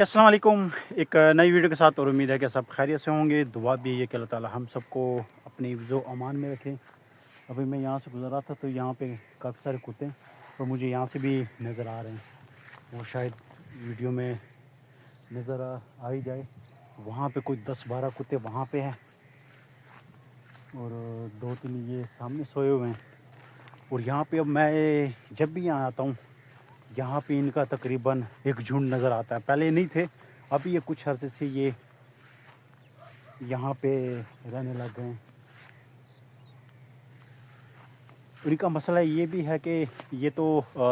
अस्सलाम वालेकुम। एक नई वीडियो के साथ और उम्मीद है कि सब खैरियत से होंगे। दुआ भी है कि अल्लाह ताला हम सबको अपनी जो अमान में रखें। अभी मैं यहाँ से गुज़र रहा था तो यहाँ पे काफ़ी सारे कुत्ते और मुझे यहाँ से भी नज़र आ रहे हैं। वो शायद वीडियो में नज़र आ ही जाए। वहाँ पे कोई 10-12 कुत्ते वहाँ पे हैं और 2-3 ये सामने सोए हुए हैं। और यहाँ पे अब मैं जब भी यहाँ आता हूँ यहाँ पे इनका तकरीबन एक झुंड नज़र आता है। पहले नहीं थे, अभी ये कुछ अर्से से ये यहाँ पे रहने लग गए हैं। इनका मसला ये भी है कि ये तो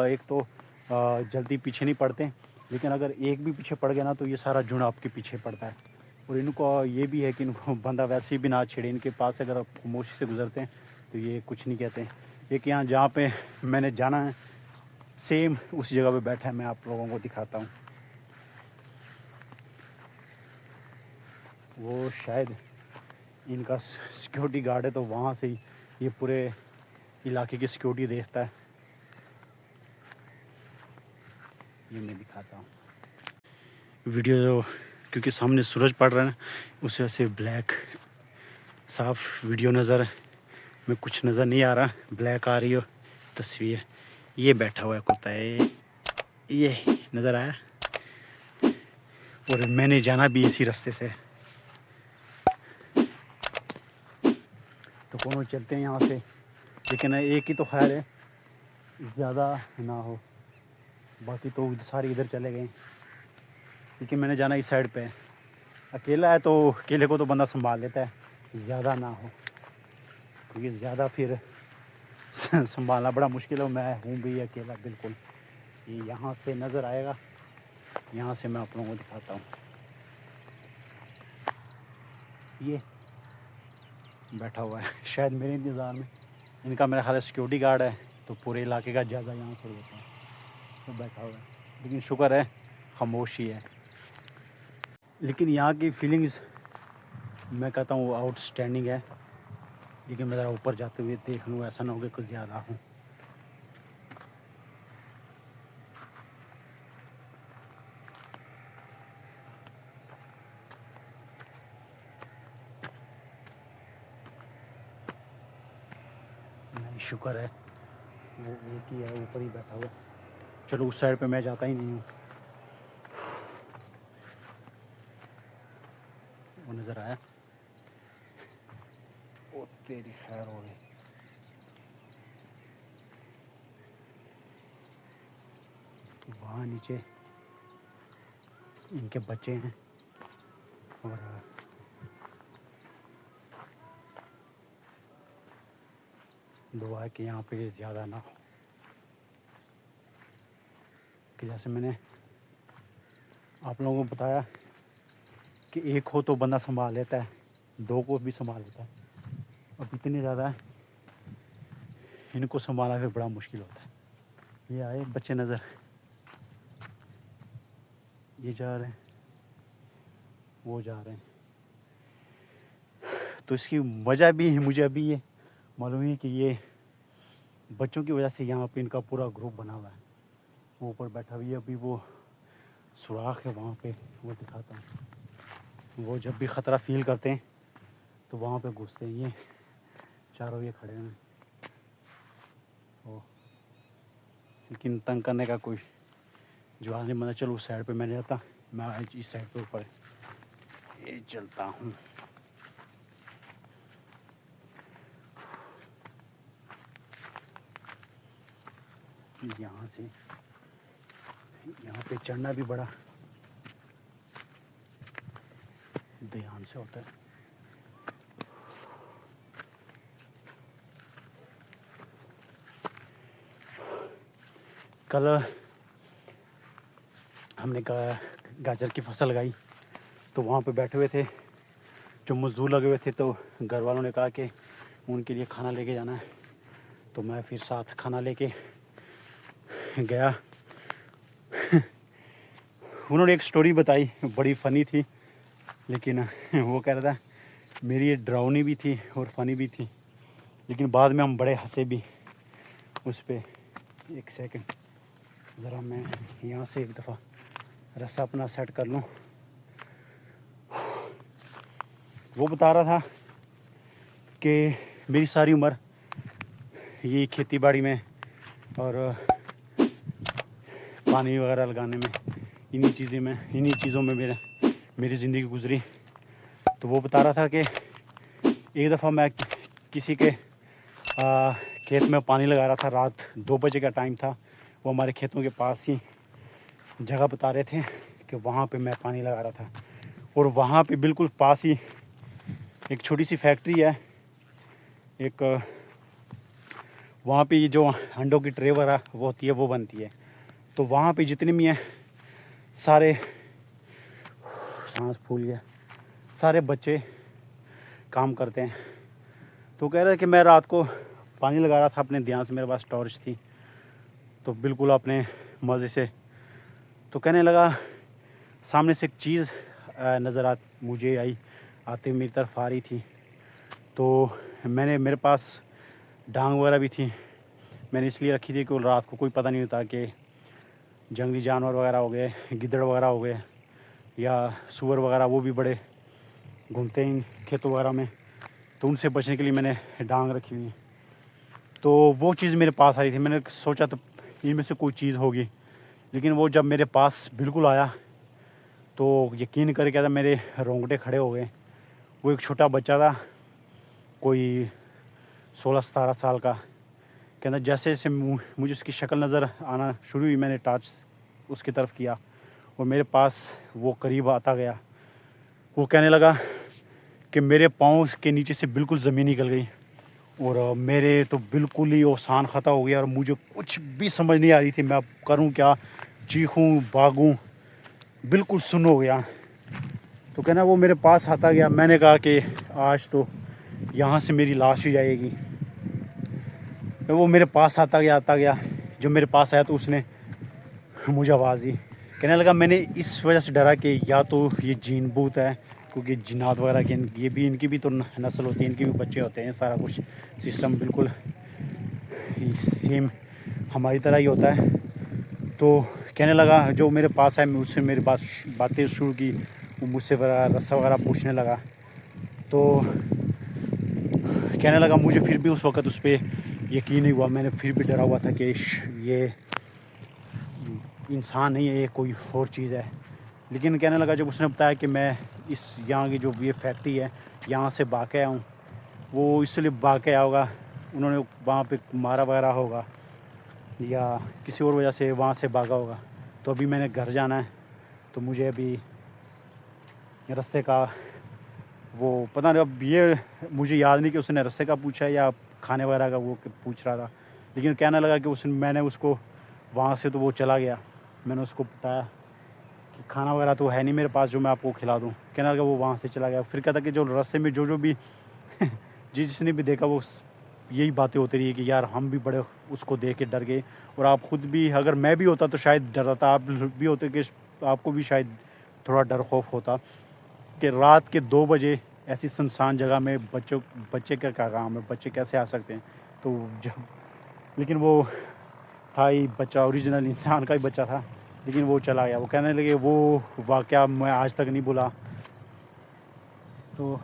एक तो जल्दी पीछे नहीं पड़ते, लेकिन अगर एक भी पीछे पड़ गया ना तो ये सारा झुंड आपके पीछे पड़ता है। और इनको ये भी है कि इनको बंदा वैसे ही भी ना छेड़े। इनके पास से अगर आप खामोशी से गुजरते हैं तो ये कुछ नहीं कहते हैं। एक यहाँ जहाँ पे मैंने जाना है सेम उस जगह पे बैठा है, मैं आप लोगों को दिखाता हूँ। वो शायद इनका सिक्योरिटी गार्ड है तो वहाँ से ही ये पूरे इलाके की सिक्योरिटी देखता है। ये मैं दिखाता हूँ वीडियो जो, क्योंकि सामने सूरज पड़ रहा है उस वजह से ब्लैक साफ वीडियो नज़र में कुछ नज़र नहीं आ रहा, ब्लैक आ रही हो तस्वीर। ये बैठा हुआ है कुत्ता है, ये नज़र आया। और मैंने जाना भी इसी रास्ते से, तो कौन चलते हैं यहाँ से। लेकिन एक ही तो ख्याल है ज़्यादा ना हो, बाकी तो सारे इधर चले गए। लेकिन मैंने जाना इस साइड पे है। अकेला है तो अकेले को तो बंदा संभाल लेता है, ज़्यादा ना हो क्योंकि ज़्यादा फिर संभालना बड़ा मुश्किल है। मैं हूँ भी अकेला बिल्कुल। ये यहाँ से नज़र आएगा, यहाँ से मैं आप लोगों को दिखाता हूँ। ये बैठा हुआ है शायद मेरे इंतज़ार में। इनका मेरा ख्याल सिक्योरिटी गार्ड है तो पूरे इलाके का ज़्यादा यहाँ से होता है, तो बैठा हुआ है। लेकिन शुक्र है खामोशी है। लेकिन यहाँ की फीलिंग्स मैं कहता हूँ आउटस्टैंडिंग है। लेकिन मैं ज़रा ऊपर जाते हुए देख लूँ, ऐसा ना हो कि कुछ ज़्यादा हो। नहीं, शुक्र है वो एक ही है, ऊपर ही बैठा हुआ। चलो उस साइड पे मैं जाता ही नहीं हूँ। वो नज़र आया, ओ तेरी खैर हो गई। वहाँ नीचे इनके बच्चे हैं और दुआ है कि यहाँ पे ज़्यादा ना हो। कि जैसे मैंने आप लोगों को बताया कि एक हो तो बंदा संभाल लेता है, दो को भी संभाल लेता है। अब इतने ज़्यादा इनको संभालना फिर बड़ा मुश्किल होता है। ये आए बच्चे नज़र, ये जा रहे हैं, वो जा रहे हैं। तो इसकी वजह भी है, मुझे अभी ये मालूम है कि ये बच्चों की वजह से यहाँ पे इनका पूरा ग्रुप बना हुआ है। वो ऊपर बैठा हुआ है, अभी वो सुराख है वहाँ पे, वो दिखाता हूँ। वो जब भी ख़तरा फील करते हैं तो वहाँ पे घुसते हैं। ये चारों ये खड़े हैं। ओ, लेकिन तंग करने का कोई जवाब नहीं बना। चलो उस साइड पे मैं जाता, मैं इस साइड पे ऊपर ये चलता हूँ। यहाँ से यहाँ पे चढ़ना भी बड़ा ध्यान से होता है। कल हमने गाजर की फसल लगाई तो वहाँ पे बैठे हुए थे जो मज़दूर लगे हुए थे, तो घर वालों ने कहा कि उनके लिए खाना लेके जाना है। तो मैं फिर साथ खाना लेके गया। उन्होंने एक स्टोरी बताई, बड़ी फ़नी थी, लेकिन वो कह रहा था मेरी ये डरावनी भी थी और फ़नी भी थी। लेकिन बाद में हम बड़े हंसे भी उस पर। एक सेकंड ज़रा मैं यहाँ से एक दफ़ा रस्सा अपना सेट कर लूँ। वो बता रहा था कि मेरी सारी उम्र यही खेती बाड़ी में और पानी वगैरह लगाने में, इन्हीं चीज़ों में मेरी ज़िंदगी गुजरी। तो वो बता रहा था कि एक दफ़ा मैं किसी के खेत में पानी लगा रहा था। रात 2 बजे का टाइम था। वो हमारे खेतों के पास ही जगह बता रहे थे कि वहाँ पे मैं पानी लगा रहा था। और वहाँ पे बिल्कुल पास ही एक छोटी सी फैक्ट्री है। एक वहाँ पे ये जो अंडों की ट्रे वगैरह वो होती है वो बनती है। तो वहाँ पे जितने भी हैं सारे, सांस फूल गया, सारे बच्चे काम करते हैं। तो कह रहा है कि मैं रात को पानी लगा रहा था अपने ध्यान से, मेरे पास टॉर्च थी तो बिल्कुल अपने मज़े से। तो कहने लगा सामने से एक चीज़ मुझे आते मेरी तरफ आ रही थी। तो मेरे पास डांग वगैरह भी थी। मैंने इसलिए रखी थी कि रात को कोई पता नहीं होता कि जंगली जानवर वगैरह हो गए, गिद्दड़ वगैरह हो गए या सूअर वगैरह, वो भी बड़े घूमते हैं खेतों वगैरह में। तो उनसे बचने के लिए मैंने डांग रखी हुई। तो वो चीज़ मेरे पास आई थी। मैंने सोचा तो इनमें से कोई चीज़ होगी, लेकिन वो जब मेरे पास बिल्कुल आया तो यकीन करके कहता मेरे रोंगटे खड़े हो गए। वो एक छोटा बच्चा था, कोई 16-17 साल का। कहता जैसे जैसे मुझे उसकी शक्ल नज़र आना शुरू हुई, मैंने टॉर्च उसकी तरफ किया और मेरे पास वो करीब आता गया। वो कहने लगा कि मेरे पाँव के नीचे से बिल्कुल ज़मीन निकल गई और मेरे तो बिल्कुल ही ओसान ख़त्म हो गया और मुझे कुछ भी समझ नहीं आ रही थी मैं अब करूं क्या, चीखूं भागूं, बिल्कुल सुन्न हो गया। तो कहना वो मेरे पास आता गया। मैंने कहा कि आज तो यहाँ से मेरी लाश ही जाएगी। वो मेरे पास आता गया। जब मेरे पास आया तो उसने मुझे आवाज़ दी। कहने लगा मैंने इस वजह से डरा कि या तो ये जीन भूत है, क्योंकि जिन्नात वगैरह की ये भी इनकी भी तो नस्ल होती है, इनके भी बच्चे होते हैं। सारा कुछ सिस्टम बिल्कुल सेम हमारी तरह ही होता है। तो कहने लगा जो मेरे पास है, मैं उससे मेरे पास बातें शुरू की। वो मुझसे रस्सा वगैरह पूछने लगा। तो कहने लगा मुझे फिर भी उस वक़्त उस पर यकीन नहीं हुआ। मैंने फिर भी डरा हुआ था कि ये इंसान नहीं है, ये कोई और चीज़ है। लेकिन कहने लगा जब उसने बताया कि मैं इस यहाँ की जो ये फैक्ट्री है यहाँ से भाग के आया हूँ, वो इसलिए भाग के आया होगा, उन्होंने वहाँ पे मारा वगैरह होगा या किसी और वजह से वहाँ से भागा होगा। तो अभी मैंने घर जाना है, तो मुझे अभी रास्ते का वो पता नहीं, अब ये मुझे याद नहीं कि उसने रास्ते का पूछा है या खाने वगैरह का वो पूछ रहा था। लेकिन कहने लगा कि मैंने उसको वहाँ से तो वो चला गया। मैंने उसको बताया कि खाना वगैरह तो है नहीं मेरे पास जो मैं आपको खिला दूँ। कहने लगा वो वहाँ से चला गया। फिर कहता कि जो रास्ते में जो भी जिसने भी देखा वो यही बातें होती रही कि यार हम भी बड़े उसको देख के डर गए। और आप खुद भी, अगर मैं भी होता तो शायद डरता था, आप भी होते कि आपको भी शायद थोड़ा डर खौफ होता कि रात के 2 बजे ऐसी सुनसान जगह में बच्चे का क्या काम है, बच्चे कैसे आ सकते हैं। तो जब लेकिन वो था ही बच्चा, ओरिजिनल इंसान का ही बच्चा था, लेकिन वो चला गया। वो कहने लगे वो वाक़या मैं आज तक नहीं भूला। तो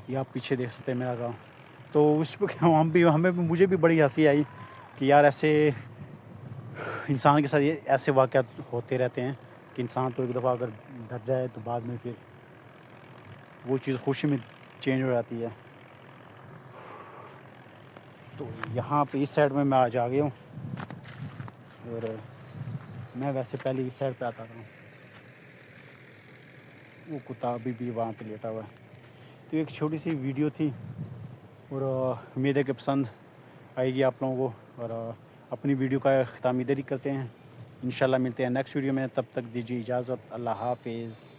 ये आप पीछे देख सकते हैं मेरा गाँव। तो उस पर मुझे भी बड़ी हंसी आई कि यार ऐसे इंसान के साथ ये ऐसे वाक़यात होते रहते हैं कि इंसान तो एक दफ़ा अगर डर जाए तो बाद में फिर वो चीज़ खुशी में चेंज हो जाती है। तो यहाँ पे इस साइड में मैं आज आ गया हूँ और मैं वैसे पहले इस साइड पे आता था। वो कुत्ता अभी भी वहाँ पे लेटा हुआ है। तो एक छोटी सी वीडियो थी और उम्मीद है कि पसंद आएगी आप लोगों को। और अपनी वीडियो का ख़त्म इधर ही करते हैं। इंशाल्लाह मिलते हैं नेक्स्ट वीडियो में। तब तक दीजिए इजाज़त। अल्लाह हाफिज़।